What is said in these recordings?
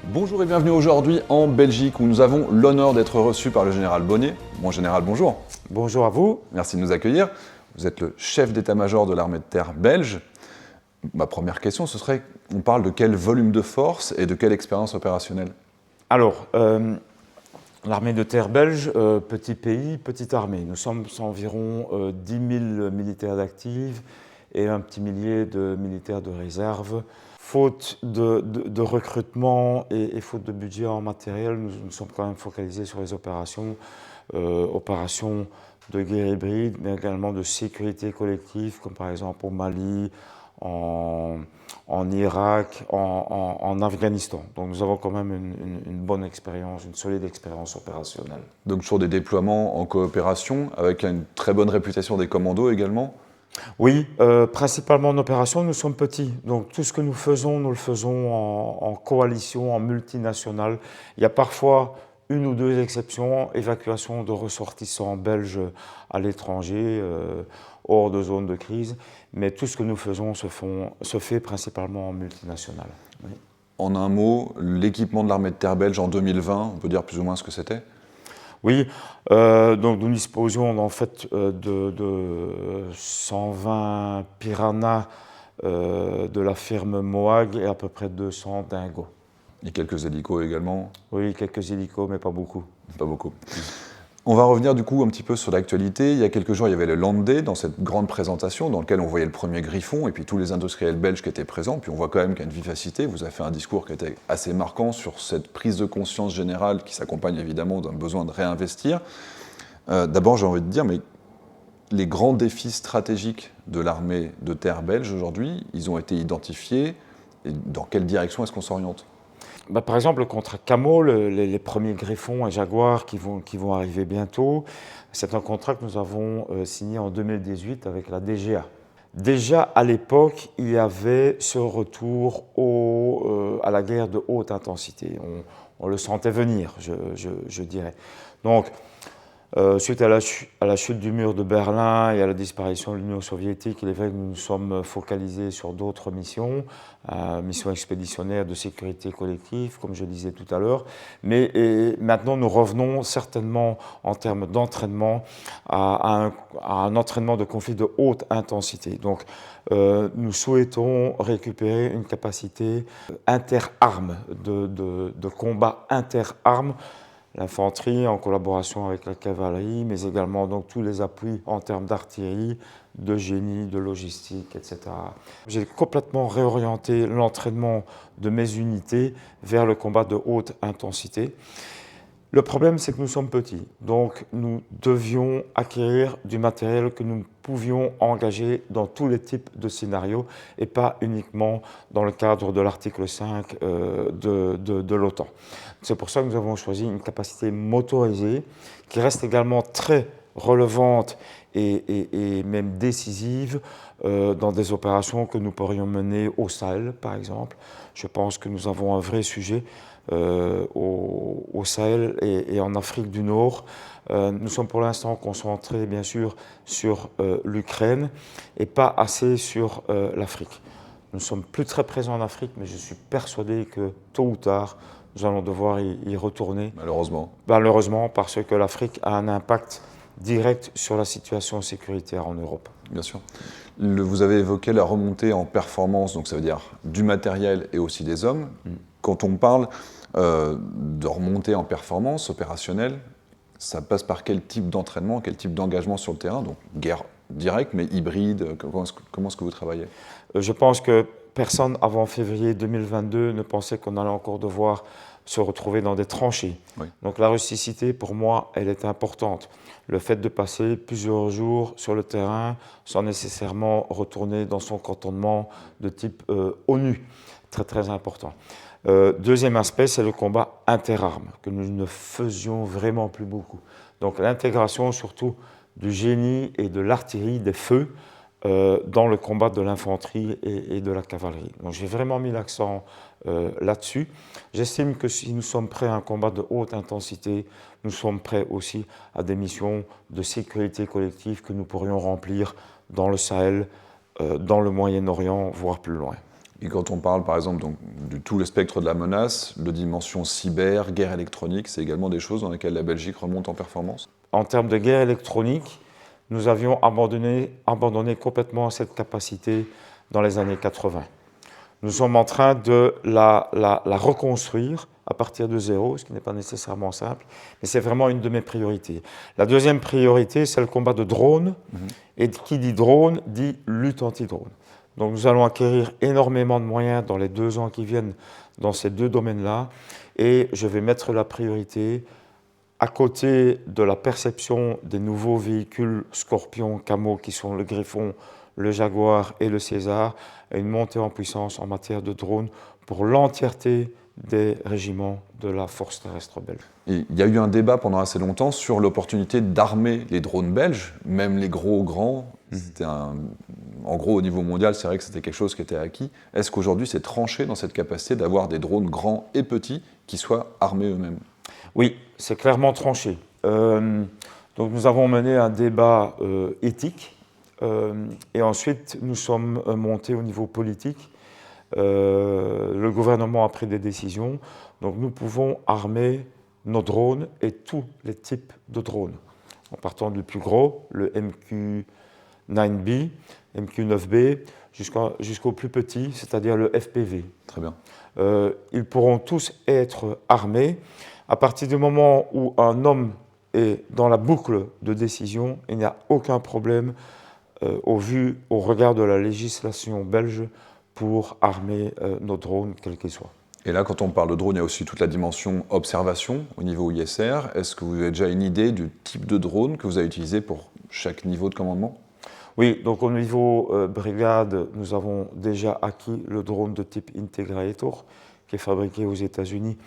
Bonjour et bienvenue aujourd'hui en Belgique où nous avons l'honneur d'être reçus par le général Bonnet. Mon général, bonjour. Bonjour à vous. Merci de nous accueillir. Vous êtes le chef d'état-major de l'armée de terre belge. Ma première question, ce serait, on parle de quel volume de force et de quelle expérience opérationnelle? Alors, l'armée de terre belge, petit pays, petite armée. Nous sommes environ 10 000 militaires d'actifs et un petit millier de militaires de réserve. Faute de recrutement et faute de budget en matériel, nous sommes quand même focalisés sur les opérations de guerre hybride, mais également de sécurité collective, comme par exemple au Mali, en Irak, en Afghanistan. Donc nous avons quand même une bonne expérience, une solide expérience opérationnelle. Donc sur des déploiements en coopération, avec une très bonne réputation des commandos également? Oui, principalement en opération, nous sommes petits. Donc tout ce que nous le faisons en coalition, en multinationale. Il y a parfois une ou deux exceptions, évacuation de ressortissants belges à l'étranger, hors de zone de crise. Mais tout ce que nous faisons se fait principalement en multinationale. Oui. En un mot, l'équipement de l'armée de terre belge en 2020, on peut dire plus ou moins ce que c'était? Oui, donc nous disposions en fait de 120 Piranha de la firme Moag et à peu près 200 Dingo. Et quelques hélicos également? Oui, quelques hélicos, mais pas beaucoup. Pas beaucoup. On va revenir du coup un petit peu sur l'actualité. Il y a quelques jours, il y avait le Land Day dans cette grande présentation dans laquelle on voyait le premier Griffon et puis tous les industriels belges qui étaient présents. Puis on voit quand même qu'il y a une vivacité. Vous avez fait un discours qui était assez marquant sur cette prise de conscience générale qui s'accompagne évidemment d'un besoin de réinvestir. D'abord, j'ai envie de dire, mais les grands défis stratégiques de l'armée de terre belge aujourd'hui, ils ont été identifiés. Et dans quelle direction est-ce qu'on s'oriente? Par exemple, le contrat Camo, les premiers Griffons et Jaguar qui vont arriver bientôt, c'est un contrat que nous avons signé en 2018 avec la DGA. Déjà à l'époque, il y avait ce retour à la guerre de haute intensité. On le sentait venir, je dirais. Donc, suite à la chute du mur de Berlin et à la disparition de l'Union soviétique, il est vrai que nous nous sommes focalisés sur d'autres missions, missions expéditionnaires de sécurité collective, comme je disais tout à l'heure. Mais maintenant, nous revenons certainement en termes d'entraînement à un entraînement de conflit de haute intensité. Donc, nous souhaitons récupérer une capacité inter-armes, de combat inter-armes, l'infanterie en collaboration avec la cavalerie, mais également donc tous les appuis en termes d'artillerie, de génie, de logistique, etc. J'ai complètement réorienté l'entraînement de mes unités vers le combat de haute intensité. Le problème, c'est que nous sommes petits, donc nous devions acquérir du matériel que nous pouvions engager dans tous les types de scénarios et pas uniquement dans le cadre de l'article 5 de l'OTAN. C'est pour ça que nous avons choisi une capacité motorisée qui reste également très relevante et même décisive dans des opérations que nous pourrions mener au Sahel, par exemple. Je pense que nous avons un vrai sujet au Sahel et en Afrique du Nord. Nous sommes pour l'instant concentrés, bien sûr, sur l'Ukraine et pas assez sur l'Afrique. Nous ne sommes plus très présents en Afrique, mais je suis persuadé que tôt ou tard, nous allons devoir y retourner. Malheureusement. Malheureusement, parce que l'Afrique a un impact direct sur la situation sécuritaire en Europe. Bien sûr. Vous avez évoqué la remontée en performance, donc ça veut dire du matériel et aussi des hommes. Quand on parle de remontée en performance opérationnelle, ça passe par quel type d'entraînement, quel type d'engagement sur le terrain? Donc guerre directe, mais hybride, comment est-ce que vous travaillez? Je pense que personne avant février 2022 ne pensait qu'on allait encore devoir se retrouver dans des tranchées. Oui. Donc la rusticité, pour moi, elle est importante. Le fait de passer plusieurs jours sur le terrain sans nécessairement retourner dans son cantonnement de type ONU, très très important. Deuxième aspect, c'est le combat interarmes, que nous ne faisions vraiment plus beaucoup. Donc l'intégration surtout du génie et de l'artillerie, des feux, dans le combat de l'infanterie et de la cavalerie. Donc j'ai vraiment mis l'accent là-dessus. J'estime que si nous sommes prêts à un combat de haute intensité, nous sommes prêts aussi à des missions de sécurité collective que nous pourrions remplir dans le Sahel, dans le Moyen-Orient, voire plus loin. Et quand on parle, par exemple, donc, de tout le spectre de la menace, de dimension cyber, guerre électronique, c'est également des choses dans lesquelles la Belgique remonte en performance? En termes de guerre électronique, nous avions abandonné complètement cette capacité dans les années 80. Nous sommes en train de la reconstruire à partir de zéro, ce qui n'est pas nécessairement simple, mais c'est vraiment une de mes priorités. La deuxième priorité, c'est le combat de drones, et qui dit drone, dit lutte anti-drone. Donc nous allons acquérir énormément de moyens dans les 2 ans qui viennent dans ces 2 domaines-là, et je vais mettre la priorité à côté de la perception des nouveaux véhicules Scorpion, Camo, qui sont le Griffon, le Jaguar et le César, à une montée en puissance en matière de drones pour l'entièreté des régiments de la force terrestre belge. Et il y a eu un débat pendant assez longtemps sur l'opportunité d'armer les drones belges, même les grands. En gros, au niveau mondial, c'est vrai que c'était quelque chose qui était acquis. Est-ce qu'aujourd'hui, c'est tranché dans cette capacité d'avoir des drones grands et petits qui soient armés eux-mêmes? Oui, c'est clairement tranché. Donc nous avons mené un débat éthique et ensuite nous sommes montés au niveau politique. Le gouvernement a pris des décisions. Donc nous pouvons armer nos drones et tous les types de drones. En partant du plus gros, le MQ-9B, MQ-9B, jusqu'au plus petit, c'est-à-dire le FPV. Très bien. Ils pourront tous être armés. À partir du moment où un homme est dans la boucle de décision, il n'y a aucun problème au regard de la législation belge pour armer nos drones, quels qu'ils soient. Et là, quand on parle de drone, il y a aussi toute la dimension observation au niveau ISR. Est-ce que vous avez déjà une idée du type de drone que vous avez utilisé pour chaque niveau de commandement? Oui, donc au niveau brigade, nous avons déjà acquis le drone de type Integrator, qui est fabriqué aux États-Unis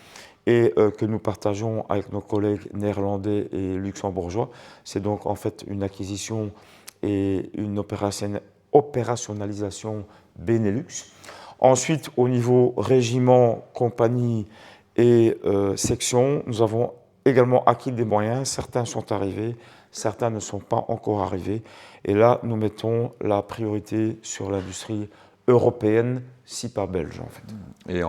et que nous partageons avec nos collègues néerlandais et luxembourgeois. C'est donc en fait une acquisition et une opérationnalisation Benelux. Ensuite, au niveau régiment, compagnie et section, nous avons également acquis des moyens. Certains sont arrivés, certains ne sont pas encore arrivés. Et là, nous mettons la priorité sur l'industrie européenne, si pas belge en fait. Et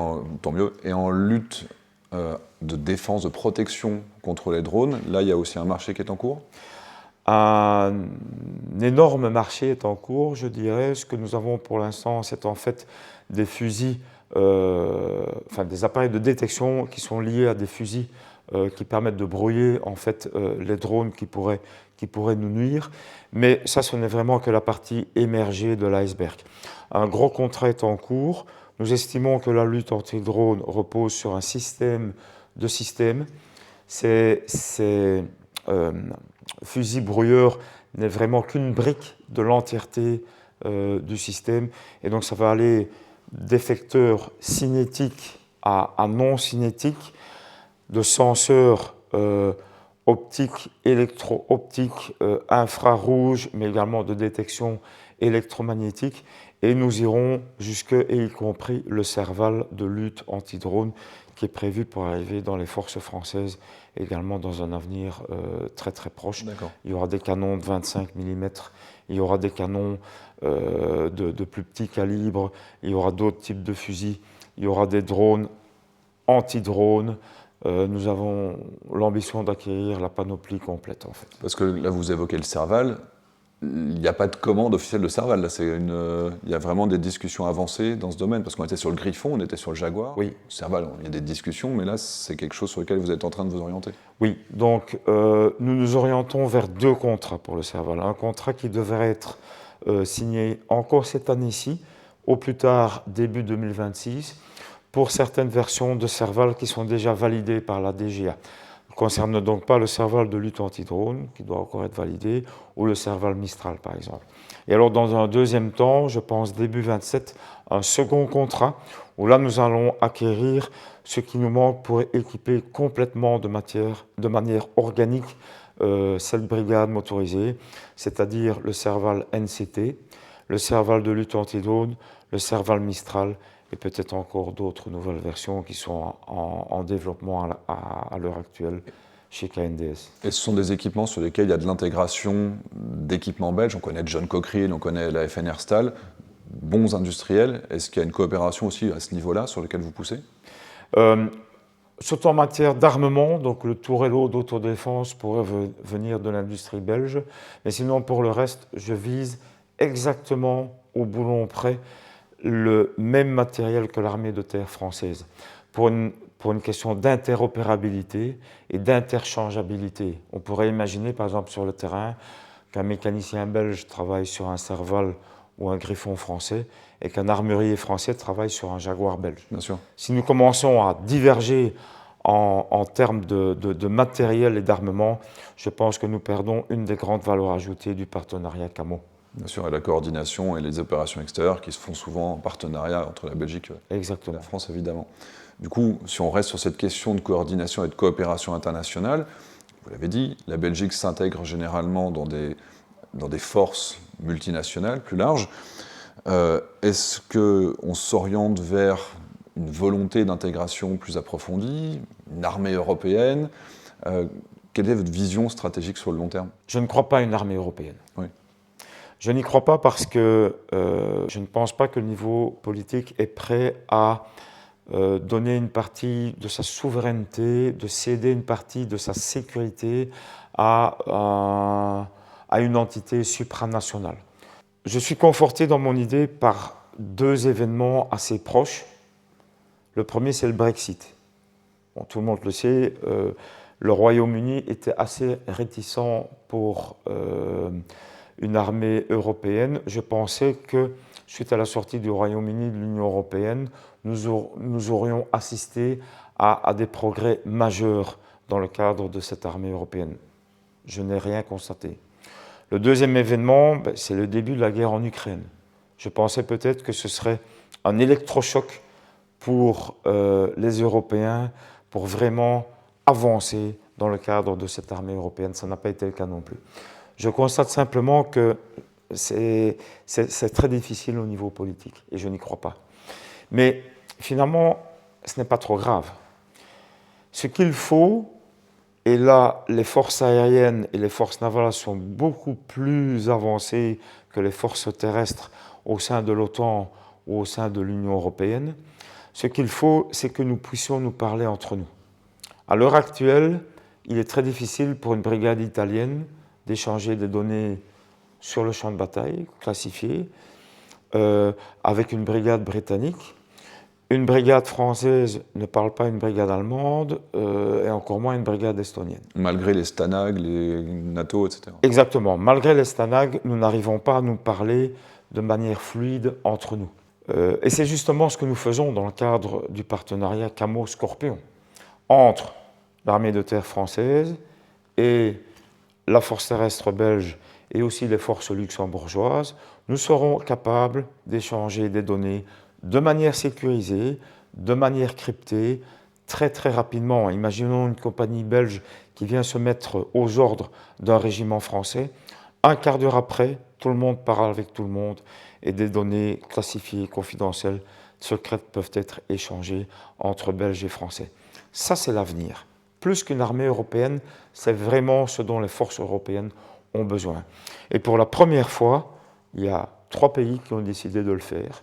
tant mieux. Et en lutte de défense, de protection contre les drones, là, il y a aussi un marché qui est en cours? Un énorme marché est en cours, je dirais. Ce que nous avons pour l'instant, c'est en fait des fusils, des appareils de détection qui sont liés à des fusils qui permettent de brouiller en fait les drones qui pourraient nous nuire. Mais ça, ce n'est vraiment que la partie émergée de l'iceberg. Un gros contrat est en cours. Nous estimons que la lutte anti-drone repose sur un système de systèmes. Ces fusil brouilleur n'est vraiment qu'une brique de l'entièreté du système. Et donc ça va aller d'effecteurs cinétiques à non cinétiques, de senseurs optiques, électro-optiques, infrarouges, mais également de détection électromagnétique. Et nous irons jusque, et y compris, le Serval de lutte anti-drone qui est prévu pour arriver dans les forces françaises également dans un avenir très très proche. Il y aura des canons de 25 mm, il y aura des canons de plus petit calibre, il y aura d'autres types de fusils, il y aura des drones anti-drones. Nous avons l'ambition d'acquérir la panoplie complète en fait. Parce que là vous évoquez le Serval, il n'y a pas de commande officielle de Serval, là, il y a vraiment des discussions avancées dans ce domaine, parce qu'on était sur le Griffon, on était sur le Jaguar. Oui. Serval, il y a des discussions, mais là c'est quelque chose sur lequel vous êtes en train de vous orienter. Oui, donc nous nous orientons vers 2 contrats pour le Serval. Un contrat qui devrait être signé encore cette année-ci, au plus tard début 2026, pour certaines versions de Serval qui sont déjà validées par la DGA. Ne concerne donc pas le Serval de lutte anti-drone, qui doit encore être validé, ou le Serval Mistral, par exemple. Et alors, dans un deuxième temps, je pense début 27, un second contrat, où là, nous allons acquérir ce qui nous manque pour équiper complètement de manière organique cette brigade motorisée, c'est-à-dire le Serval NCT, le Serval de lutte anti-drone, le Serval Mistral, et peut-être encore d'autres nouvelles versions qui sont en développement à l'heure actuelle chez KNDS. Et ce sont des équipements sur lesquels il y a de l'intégration d'équipements belges. On connaît John Cochrane, on connaît la FNR Stahl. bons industriels. Est-ce qu'il y a une coopération aussi à ce niveau-là sur lequel vous poussez? Surtout en matière d'armement, donc le tourello d'autodéfense pourrait venir de l'industrie belge, mais sinon pour le reste, je vise exactement au boulon près le même matériel que l'armée de terre française, pour une question d'interopérabilité et d'interchangeabilité. On pourrait imaginer par exemple sur le terrain qu'un mécanicien belge travaille sur un Serval ou un Griffon français et qu'un armurier français travaille sur un Jaguar belge. Bien sûr. Si nous commençons à diverger en termes de matériel et d'armement, je pense que nous perdons une des grandes valeurs ajoutées du partenariat CAMO. Bien sûr, et la coordination et les opérations extérieures qui se font souvent en partenariat entre la Belgique et la France, évidemment. Du coup, si on reste sur cette question de coordination et de coopération internationale, vous l'avez dit, la Belgique s'intègre généralement dans des forces multinationales plus larges. Est-ce qu'on s'oriente vers une volonté d'intégration plus approfondie, une armée européenne? Quelle est votre vision stratégique sur le long terme? Je ne crois pas à une armée européenne. Oui. Je n'y crois pas parce que je ne pense pas que le niveau politique est prêt à donner une partie de sa souveraineté, de céder une partie de sa sécurité à une entité supranationale. Je suis conforté dans mon idée par deux événements assez proches. Le premier, c'est le Brexit. Bon, tout le monde le sait, le Royaume-Uni était assez réticent pour une armée européenne. Je pensais que, suite à la sortie du Royaume-Uni de l'Union européenne, nous aurions assisté à des progrès majeurs dans le cadre de cette armée européenne. Je n'ai rien constaté. Le deuxième événement, c'est le début de la guerre en Ukraine. Je pensais peut-être que ce serait un électrochoc pour les Européens, pour vraiment avancer dans le cadre de cette armée européenne. Ça n'a pas été le cas non plus. Je constate simplement que c'est très difficile au niveau politique, et je n'y crois pas. Mais finalement, ce n'est pas trop grave. Ce qu'il faut, et là, les forces aériennes et les forces navales sont beaucoup plus avancées que les forces terrestres au sein de l'OTAN ou au sein de l'Union européenne. Ce qu'il faut, c'est que nous puissions nous parler entre nous. À l'heure actuelle, il est très difficile pour une brigade italienne d'échanger des données sur le champ de bataille, classifiées, avec une brigade britannique. Une brigade française ne parle pas une brigade allemande, et encore moins une brigade estonienne. Malgré les STANAG, les NATO, etc. Exactement. Malgré les STANAG, nous n'arrivons pas à nous parler de manière fluide entre nous. Et c'est justement ce que nous faisons dans le cadre du partenariat CAMO-Scorpion, entre l'armée de terre française et la force terrestre belge et aussi les forces luxembourgeoises. Nous serons capables d'échanger des données de manière sécurisée, de manière cryptée, très très rapidement. Imaginons une compagnie belge qui vient se mettre aux ordres d'un régiment français. Un quart d'heure après, tout le monde parle avec tout le monde et des données classifiées, confidentielles, secrètes peuvent être échangées entre Belges et Français. Ça, c'est l'avenir. Plus qu'une armée européenne, c'est vraiment ce dont les forces européennes ont besoin. Et pour la première fois, il y a 3 pays qui ont décidé de le faire.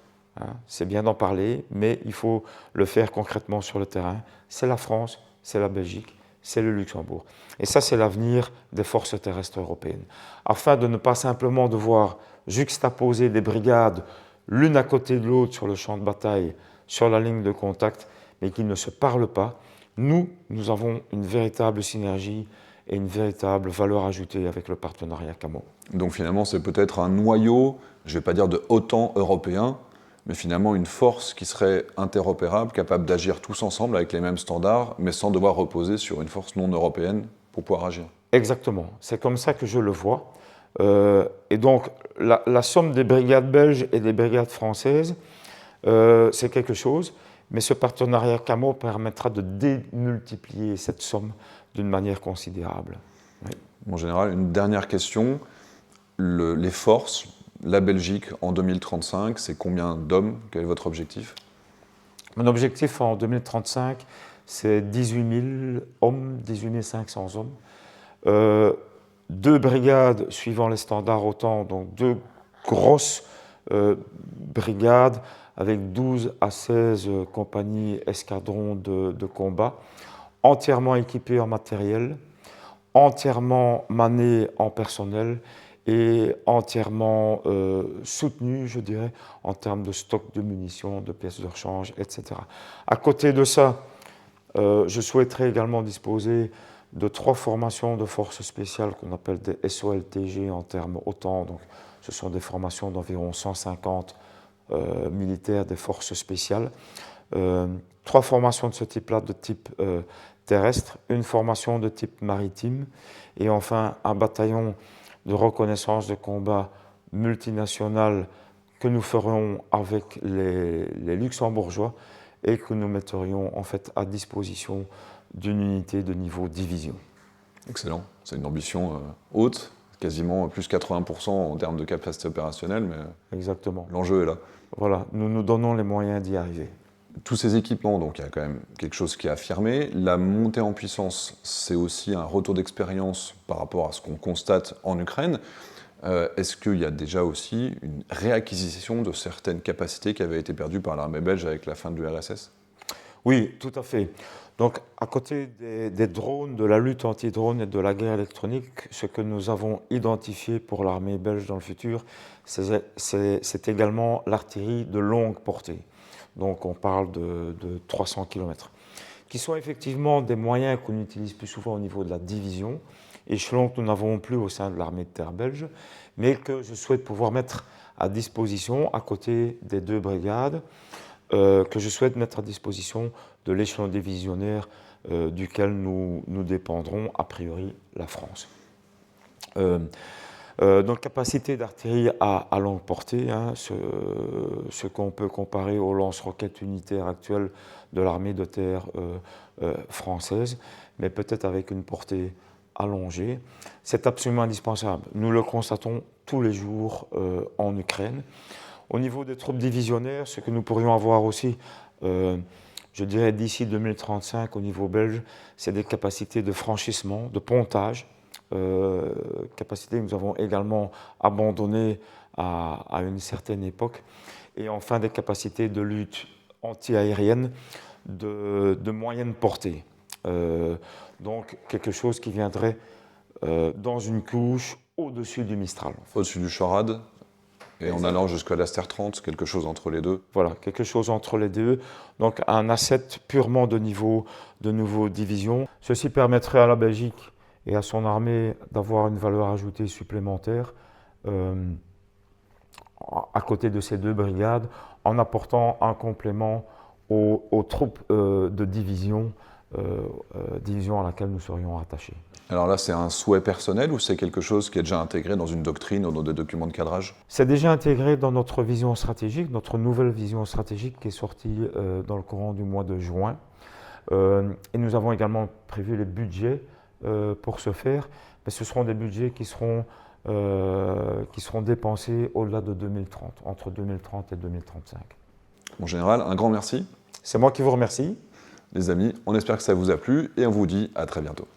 C'est bien d'en parler, mais il faut le faire concrètement sur le terrain. C'est la France, c'est la Belgique, c'est le Luxembourg. Et ça, c'est l'avenir des forces terrestres européennes. Afin de ne pas simplement devoir juxtaposer des brigades l'une à côté de l'autre sur le champ de bataille, sur la ligne de contact, mais qui ne se parlent pas, nous avons une véritable synergie et une véritable valeur ajoutée avec le partenariat CAMO. Donc finalement, c'est peut-être un noyau, je ne vais pas dire de OTAN européen, mais finalement une force qui serait interopérable, capable d'agir tous ensemble avec les mêmes standards, mais sans devoir reposer sur une force non européenne pour pouvoir agir. Exactement, c'est comme ça que je le vois. Et donc, la somme des brigades belges et des brigades françaises, c'est quelque chose, mais ce partenariat CAMO permettra de démultiplier cette somme d'une manière considérable. Oui. En général, une dernière question, les forces, la Belgique en 2035, c'est combien d'hommes? Quel est votre objectif? Mon objectif en 2035, c'est 18 000 hommes, 18 500 hommes. 2 brigades suivant les standards OTAN, donc 2 grosses brigades avec 12 à 16 compagnies escadrons de combat, entièrement équipées en matériel, entièrement manées en personnel et entièrement soutenues, je dirais, en termes de stock de munitions, de pièces de rechange, etc. À côté de ça, je souhaiterais également disposer de 3 formations de forces spéciales qu'on appelle des SOLTG en termes OTAN. Donc, ce sont des formations d'environ 150 militaires des forces spéciales. 3 formations de ce type-là, de type terrestre, une formation de type maritime et enfin un bataillon de reconnaissance de combat multinational que nous ferons avec les Luxembourgeois et que nous metterions en fait à disposition d'une unité de niveau division. Excellent, c'est une ambition haute, quasiment plus 80% en termes de capacité opérationnelle, mais exactement. L'enjeu est là. Voilà, nous nous donnons les moyens d'y arriver. Tous ces équipements, donc il y a quand même quelque chose qui est affirmé. La montée en puissance, c'est aussi un retour d'expérience par rapport à ce qu'on constate en Ukraine. Est-ce qu'il y a déjà aussi une réacquisition de certaines capacités qui avaient été perdues par l'armée belge avec la fin de l'URSS ? Oui, tout à fait. Donc, à côté des drones, de la lutte anti-drone et de la guerre électronique, ce que nous avons identifié pour l'armée belge dans le futur, c'est également l'artillerie de longue portée. Donc, on parle de 300 km, qui sont effectivement des moyens qu'on utilise plus souvent au niveau de la division, échelon que nous n'avons plus au sein de l'armée de terre belge, mais que je souhaite pouvoir mettre à disposition à côté des 2 brigades, que je souhaite mettre à disposition de l'échelon divisionnaire duquel nous dépendrons, a priori, la France. Donc, capacité d'artillerie à longue portée, hein, ce qu'on peut comparer aux lance-roquettes unitaires actuelles de l'armée de terre française, mais peut-être avec une portée allongée. C'est absolument indispensable. Nous le constatons tous les jours en Ukraine. Au niveau des troupes divisionnaires, ce que nous pourrions avoir aussi, je dirais d'ici 2035 au niveau belge, c'est des capacités de franchissement, de pontage, capacités que nous avons également abandonnées à une certaine époque, et enfin des capacités de lutte anti-aérienne de moyenne portée. Donc quelque chose qui viendrait dans une couche au-dessus du Mistral. Au-dessus du Chorad et en allant jusqu'à l'Aster 30, quelque chose entre les deux. Voilà, quelque chose entre les deux. Donc un asset purement de niveau division. Ceci permettrait à la Belgique et à son armée d'avoir une valeur ajoutée supplémentaire à côté de ces 2 brigades, en apportant un complément aux troupes de division à laquelle nous serions attachés. Alors là, c'est un souhait personnel ou c'est quelque chose qui est déjà intégré dans une doctrine ou dans des documents de cadrage ? C'est déjà intégré dans notre vision stratégique, notre nouvelle vision stratégique qui est sortie dans le courant du mois de juin. Et nous avons également prévu les budgets pour ce faire. Mais ce seront des budgets qui seront dépensés au-delà de 2030, entre 2030 et 2035. Mon général, un grand merci. C'est moi qui vous remercie. Les amis, on espère que ça vous a plu et on vous dit à très bientôt.